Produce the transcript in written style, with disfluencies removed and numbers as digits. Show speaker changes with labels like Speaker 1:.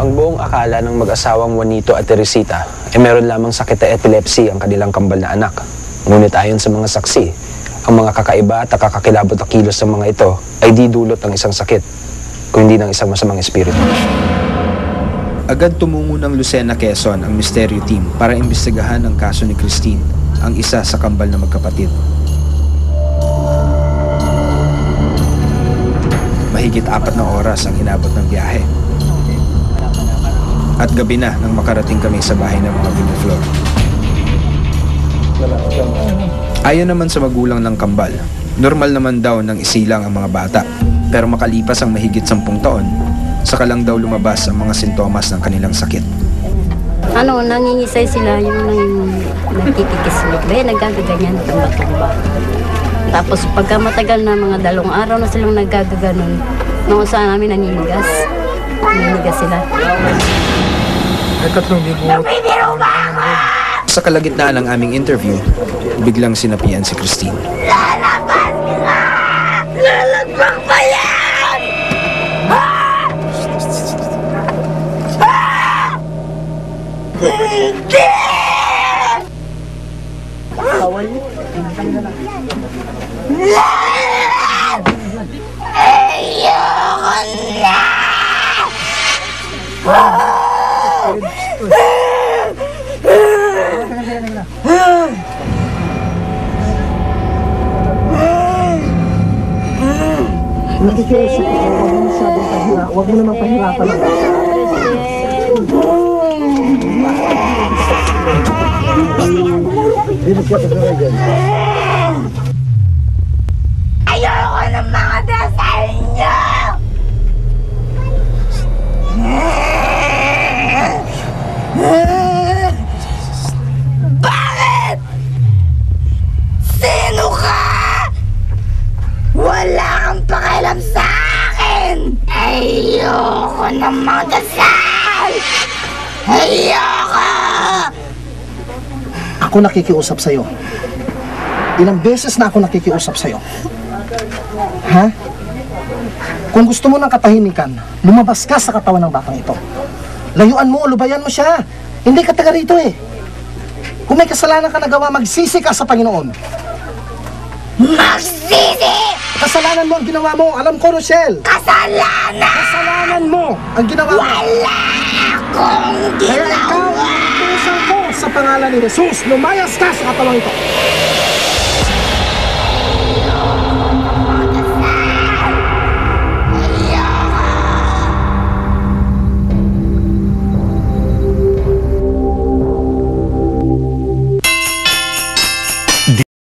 Speaker 1: Ang buong akala ng mag-asawang Juanito at Teresita ay meron lamang sakit na epilepsy ang kanilang kambal na anak. Ngunit ayon sa mga saksi, ang mga kakaiba at kakakilabot na kilos ng mga ito ay di dulot ng isang sakit, kundi ng isang masamang espiritu.
Speaker 2: Agad tumungo ng Lucena, Quezon ang Misteryo Team para imbestigahan ang kaso ni Christine, ang isa sa kambal na magkapatid. Mahigit 4 na oras ang inabot ng biyahe. At gabi na nang makarating kami sa bahay ng mga Villaflor. Ayon naman sa magulang ng kambal, normal naman daw nang isilang ang mga bata. Pero makalipas ang mahigit 10 taon, saka lang daw lumabas ang mga sintomas ng kanilang sakit.
Speaker 3: Nangingisay sila yung nagkikikislik. Nagkagaganyan at ang batumba. Tapos pagka matagal na mga 2 araw na silang nagkagaganon, nung saan namin naninigas. Naninigas sila.
Speaker 4: Ay, 3 libo.
Speaker 2: Sa kalagitnaan ng aming interview, biglang sinapian si Christine.
Speaker 5: Lalabas ka! Lalagpak pa yan! Hindi! Ayoko na!
Speaker 4: Nakikiusap ako, huwag mo naman pahirapan ang bata.
Speaker 5: Ayoko ng mga dasal niyo! Bakit? Sino ka? Wala kang pakialam sa akin! Ayoko ng mga dasal! Ayoko!
Speaker 4: Ako nakikiusap sa'yo. Ilang beses na ako nakikiusap sa'yo. Ha? Kung gusto mo ng katahimikan, lumabas ka sa katawan ng batang ito. Layuan mo, lubayan mo siya. Hindi ka taga rito eh. Kung may kasalanan ka nagawa, magsisi ka sa Panginoon.
Speaker 5: Magsisi!
Speaker 4: Kasalanan mo ang ginawa mo. Alam ko, Rochelle.
Speaker 5: Kasalanan!
Speaker 4: Kasalanan mo ang ginawa mo.
Speaker 5: Wala akong
Speaker 4: Kaya ikaw,
Speaker 5: ginawa!
Speaker 4: inutusan ko sa pangalan ni Jesus, lumayas ka sa katawang ito.